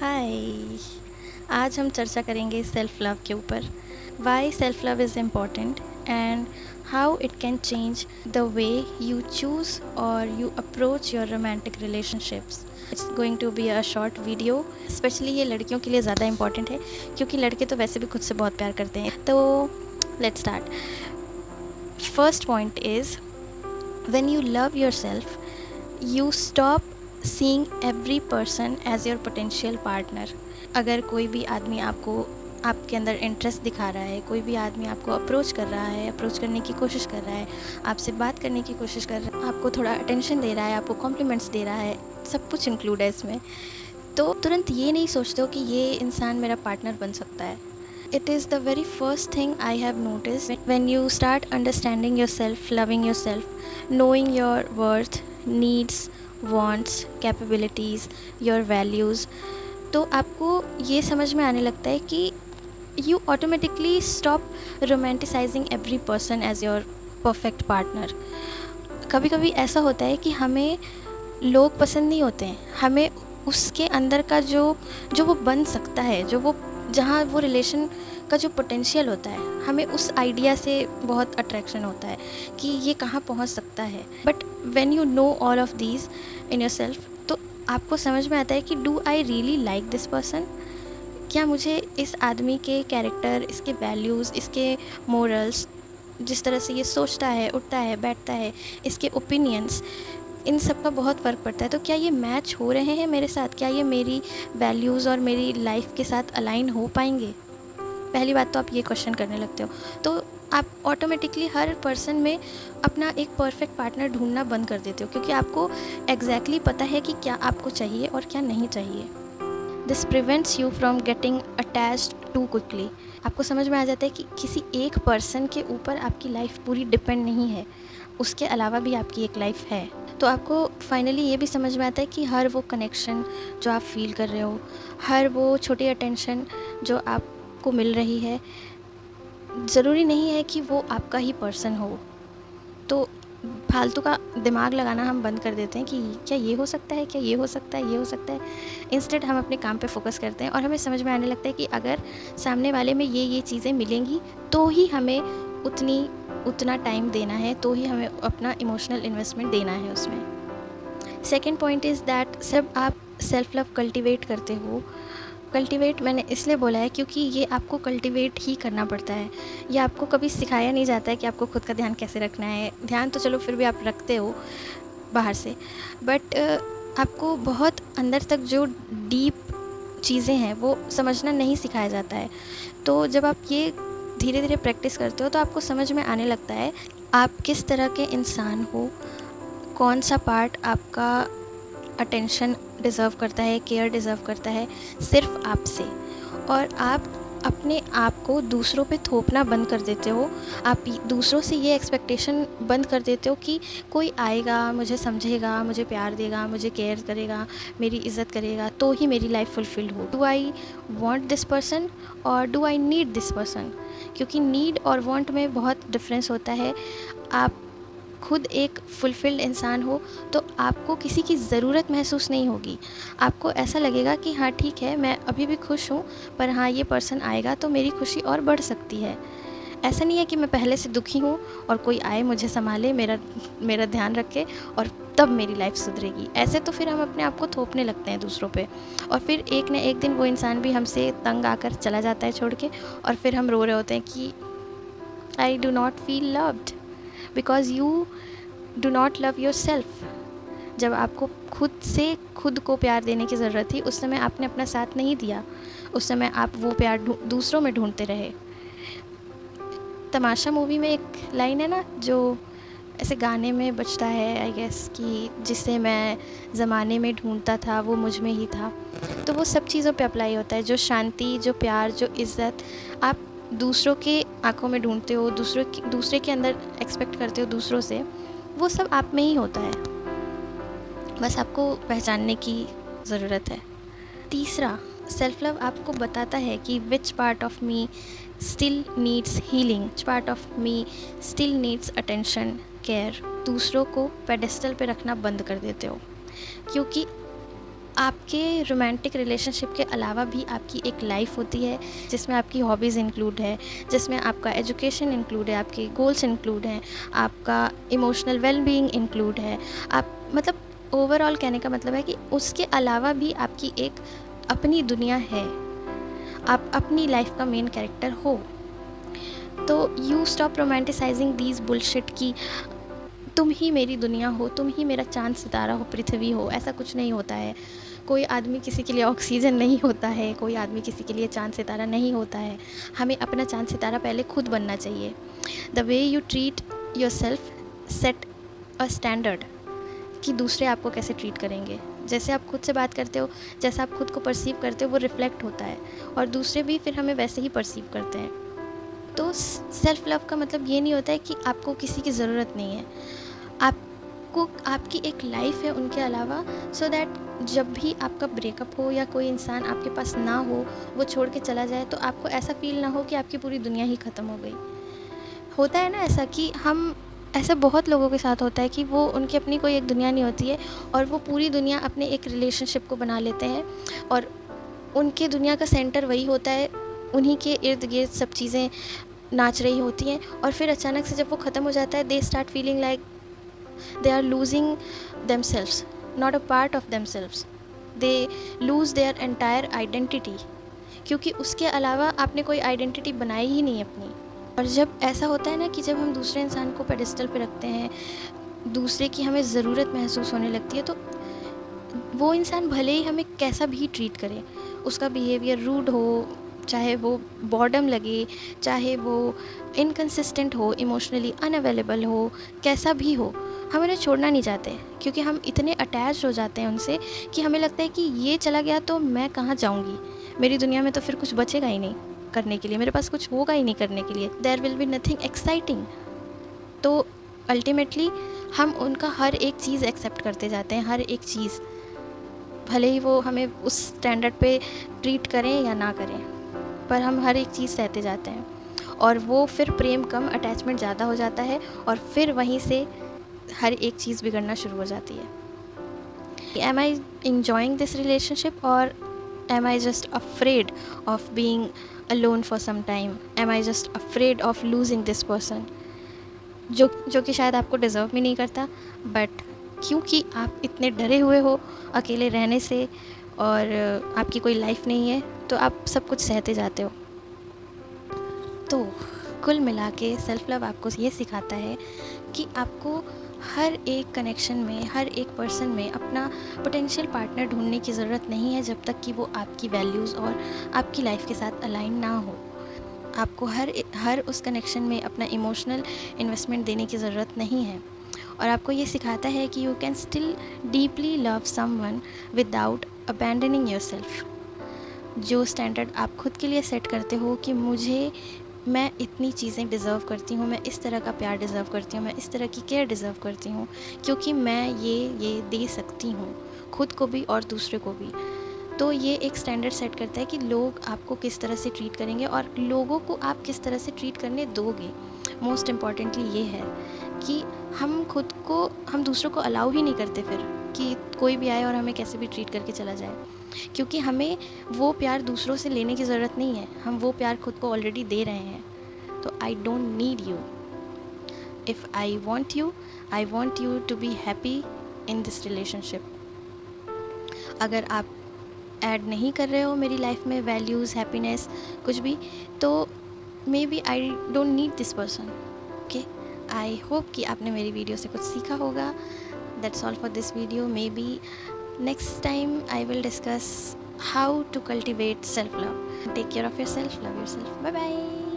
हाय। आज हम चर्चा करेंगे सेल्फ लव के ऊपर। Why self love is important and how it can change the way you choose और you approach your romantic relationships. It's going to be a short video. Specially ये लड़कियों के लिए ज़्यादा इम्पॉर्टेंट है क्योंकि लड़के तो वैसे भी खुद से बहुत प्यार करते हैं। तो let's start. First point is when you love yourself you stop seeing every person as your potential partner। अगर कोई भी आदमी आपके अंदर इंटरेस्ट दिखा रहा है, कोई भी आदमी आपको अप्रोच कर रहा है, अप्रोच करने की कोशिश कर रहा है, आपसे बात करने की कोशिश कर रहा है, आपको थोड़ा अटेंशन दे रहा है, आपको कॉम्प्लीमेंट्स दे रहा है, सब कुछ इंक्लूड है इसमें, तो तुरंत ये नहीं सोचते हो कि ये इंसान मेरा पार्टनर बन सकता है। It is the very first thing I have noticed when you start understanding yourself, loving yourself, knowing your worth, needs, wants, capabilities, your values, तो आपको ये समझ में आने लगता है कि you automatically stop romanticizing every person as your perfect partner। कभी कभी ऐसा होता है कि हमें लोग पसंद नहीं होते हैं, हमें उसके अंदर का जो जो वो बन सकता है, जो वो जहाँ वो रिलेशन का जो पोटेंशियल होता है, हमें उस आइडिया से बहुत अट्रैक्शन होता है कि ये कहाँ पहुँच सकता है। But when you know all of these in your self, तो आपको समझ में आता है कि do I really like this person. क्या मुझे इस आदमी के कैरेक्टर, इसके वैल्यूज़, इसके मोरल्स, जिस तरह से ये सोचता है, उठता है, बैठता है, इसके ओपिनियंस, इन सब का बहुत फ़र्क पड़ता है। तो क्या ये मैच हो रहे हैं मेरे साथ? क्या ये मेरी वैल्यूज़ और मेरी लाइफ के साथ अलाइन हो पाएंगे? पहली बात तो आप ये क्वेश्चन करने लगते हो, तो आप ऑटोमेटिकली हर पर्सन में अपना एक परफेक्ट पार्टनर ढूंढना बंद कर देते हो, क्योंकि आपको एग्जैक्टली पता है कि क्या आपको चाहिए और क्या नहीं चाहिए। This prevents you from getting attached too quickly. आपको समझ में आ जाता है कि किसी एक पर्सन के ऊपर आपकी लाइफ पूरी डिपेंड नहीं है, उसके अलावा भी आपकी एक लाइफ है। तो आपको फाइनली ये भी समझ में आता है कि हर वो कनेक्शन जो आप फील कर रहे हो, हर वो छोटी अटेंशन जो आपको मिल रही है, ज़रूरी नहीं है कि वो आपका ही पर्सन हो। तो फालतू का दिमाग लगाना हम बंद कर देते हैं कि क्या ये हो सकता है, क्या ये हो सकता है, ये हो सकता है। इंस्टेड हम अपने काम पे फोकस करते हैं और हमें समझ में आने लगता है कि अगर सामने वाले में ये चीज़ें मिलेंगी तो ही हमें उतना टाइम देना है, तो ही हमें अपना इमोशनल इन्वेस्टमेंट देना है उसमें। सेकेंड पॉइंट इज़ दैट जब आप सेल्फ लव कल्टिवेट करते हो, कल्टिवेट मैंने इसलिए बोला है क्योंकि ये आपको कल्टिवेट ही करना पड़ता है। ये आपको कभी सिखाया नहीं जाता है कि आपको खुद का ध्यान कैसे रखना है। ध्यान तो चलो फिर भी आप रखते हो बाहर से, बट आपको बहुत अंदर तक जो डीप चीज़ें हैं वो समझना नहीं सिखाया जाता है। तो जब आप ये धीरे धीरे प्रैक्टिस करते हो तो आपको समझ में आने लगता है आप किस तरह के इंसान हो, कौन सा पार्ट आपका अटेंशन डिज़र्व करता है, केयर डिज़र्व करता है सिर्फ आपसे। और आप अपने आप को दूसरों पे थोपना बंद कर देते हो। आप दूसरों से ये एक्सपेक्टेशन बंद कर देते हो कि कोई आएगा, मुझे समझेगा, मुझे प्यार देगा, मुझे केयर करेगा, मेरी इज़्ज़त करेगा तो ही मेरी लाइफ फुलफिल्ड हो। Do I want this person और do I need this person? क्योंकि नीड और वॉन्ट में बहुत डिफरेंस होता है। आप खुद एक फुलफिल्ड इंसान हो तो आपको किसी की ज़रूरत महसूस नहीं होगी। आपको ऐसा लगेगा कि हाँ ठीक है, मैं अभी भी खुश हूँ, पर हाँ ये पर्सन आएगा तो मेरी खुशी और बढ़ सकती है। ऐसा नहीं है कि मैं पहले से दुखी हूँ और कोई आए मुझे संभाले, मेरा ध्यान रखे और तब मेरी लाइफ सुधरेगी। ऐसे तो फिर हम अपने आप को थोपने लगते हैं दूसरों पे, और फिर एक न एक दिन वो इंसान भी हमसे तंग आकर चला जाता है छोड़ के, और फिर हम रो रहे होते हैं कि I do not feel loved because you do not love your self. जब आपको खुद से खुद को प्यार देने की ज़रूरत थी उस समय आपने अपना साथ नहीं दिया, उस समय आप वो प्यार दूसरों में ढूंढते रहे। तमाशा मूवी में एक लाइन है ना जो ऐसे गाने में बजता है, आई गेस, कि जिसे मैं ज़माने में ढूंढता था वो मुझ में ही था। तो वो सब चीज़ों पे अप्लाई होता है। जो शांति, जो प्यार, जो इज़्ज़त आप दूसरों के आंखों में ढूंढते हो, दूसरे के अंदर एक्सपेक्ट करते हो दूसरों से, वो सब आप में ही होता है। बस आपको पहचानने की ज़रूरत है। तीसरा, सेल्फ लव आपको बताता है कि which part of me still needs healing, which part of me still needs attention, care. दूसरों को पेडेस्टल पे रखना बंद कर देते हो, क्योंकि आपके रोमांटिक रिलेशनशिप के अलावा भी आपकी एक लाइफ होती है जिसमें आपकी हॉबीज़ इंक्लूड है, जिसमें आपका एजुकेशन इंक्लूड है, आपके गोल्स इंक्लूड हैं, आपका इमोशनल वेलबीइंग इंक्लूड है। आप मतलब ओवरऑल कहने का मतलब है कि उसके अलावा भी आपकी एक अपनी दुनिया है, आप अपनी लाइफ का मेन कैरेक्टर हो। तो you stop romanticising these bullshit की तुम ही मेरी दुनिया हो, तुम ही मेरा चाँद सितारा हो, पृथ्वी हो। ऐसा कुछ नहीं होता है। कोई आदमी किसी के लिए ऑक्सीजन नहीं होता है, कोई आदमी किसी के लिए चाँद सितारा नहीं होता है। हमें अपना चाँद सितारा पहले खुद बनना चाहिए। The way you treat yourself set a standard कि दूसरे आपको कैसे ट्रीट करेंगे। जैसे आप खुद से बात करते हो, जैसा आप खुद को परसीव करते हो, वो रिफ्लेक्ट होता है और दूसरे भी फिर हमें वैसे ही परसीव करते हैं। तो सेल्फ़ लव का मतलब ये नहीं होता है कि आपको किसी की ज़रूरत नहीं है, आपको आपकी एक लाइफ है उनके अलावा, सो दैट जब भी आपका ब्रेकअप हो या कोई इंसान आपके पास ना हो, वो छोड़ के चला जाए, तो आपको ऐसा फ़ील ना हो कि आपकी पूरी दुनिया ही ख़त्म हो गई। होता है ना ऐसा कि हम ऐसा बहुत लोगों के साथ होता है कि वो उनकी अपनी कोई एक दुनिया नहीं होती है और वो पूरी दुनिया अपने एक रिलेशनशिप को बना लेते हैं और उनके दुनिया का सेंटर वही होता है, उन्हीं के इर्द गिर्द सब चीज़ें नाच रही होती हैं और फिर अचानक से जब वो ख़त्म हो जाता है, they start feeling like they are losing themselves, not a part of themselves. They lose their entire identity, क्योंकि उसके अलावा आपने कोई आइडेंटिटी बनाई ही नहीं अपनी। और जब ऐसा होता है ना कि जब हम दूसरे इंसान को पेडिस्टल पे रखते हैं, दूसरे की हमें ज़रूरत महसूस होने लगती है, तो वो इंसान भले ही हमें कैसा भी ट्रीट करे, उसका बिहेवियर रूड हो, चाहे वो बॉर्डम लगे, चाहे वो इनकंसिस्टेंट हो, इमोशनली अनअवेलेबल हो, कैसा भी हो, हम उन्हें छोड़ना नहीं चाहते क्योंकि हम इतने अटैच हो जाते हैं उनसे कि हमें लगता है कि ये चला गया तो मैं कहाँ जाऊँगी, मेरी दुनिया में तो फिर कुछ बचेगा ही नहीं करने के लिए, मेरे पास कुछ होगा ही नहीं करने के लिए, there will be nothing exciting. तो अल्टीमेटली हम उनका हर एक चीज़ एक्सेप्ट करते जाते हैं, हर एक चीज़, भले ही वो हमें उस स्टैंडर्ड पे ट्रीट करें या ना करें, पर हम हर एक चीज़ सहते जाते हैं और वो फिर प्रेम कम, अटैचमेंट ज़्यादा हो जाता है और फिर वहीं से हर एक चीज़ बिगड़ना शुरू हो जाती है। Am I enjoying this relationship or am I just afraid of being alone for some time? Am I just afraid of losing this person? जो कि शायद आपको डिज़र्व भी नहीं करता, बट क्योंकि आप इतने डरे हुए हो अकेले रहने से और आपकी कोई लाइफ नहीं है, तो आप सब कुछ सहते जाते हो। तो कुल मिला के सेल्फ़ लव आपको ये सिखाता है कि आपको हर एक कनेक्शन में, हर एक पर्सन में अपना पोटेंशियल पार्टनर ढूंढने की ज़रूरत नहीं है जब तक कि वो आपकी वैल्यूज़ और आपकी लाइफ के साथ अलाइन ना हो। आपको हर उस कनेक्शन में अपना इमोशनल इन्वेस्टमेंट देने की ज़रूरत नहीं है और आपको ये सिखाता है कि you can still deeply love someone without abandoning yourself. जो स्टैंडर्ड आप खुद के लिए सेट करते हो कि मैं इतनी चीज़ें डिज़र्व करती हूँ, मैं इस तरह का प्यार डिज़र्व करती हूँ, मैं इस तरह की केयर डिज़र्व करती हूँ, क्योंकि मैं ये दे सकती हूँ खुद को भी और दूसरे को भी। तो ये एक स्टैंडर्ड सेट करता है कि लोग आपको किस तरह से ट्रीट करेंगे और लोगों को आप किस तरह से ट्रीट करने दोगे। मोस्ट इम्पॉर्टेंटली ये है कि हम दूसरों को अलाउ ही नहीं करते फिर कि कोई भी आए और हमें कैसे भी ट्रीट करके चला जाए, क्योंकि हमें वो प्यार दूसरों से लेने की ज़रूरत नहीं है, हम वो प्यार खुद को ऑलरेडी दे रहे हैं। तो I don't need you, if I want you to be happy in this relationship. अगर आप ऐड नहीं कर रहे हो मेरी लाइफ में वैल्यूज़, हैप्पीनेस, कुछ भी, तो maybe I don't need this person. Okay, I hope कि आपने मेरी वीडियो से कुछ सीखा होगा। That's all for this video. Maybe next time I will discuss how to cultivate self love. Take care of yourself, love yourself. Bye bye.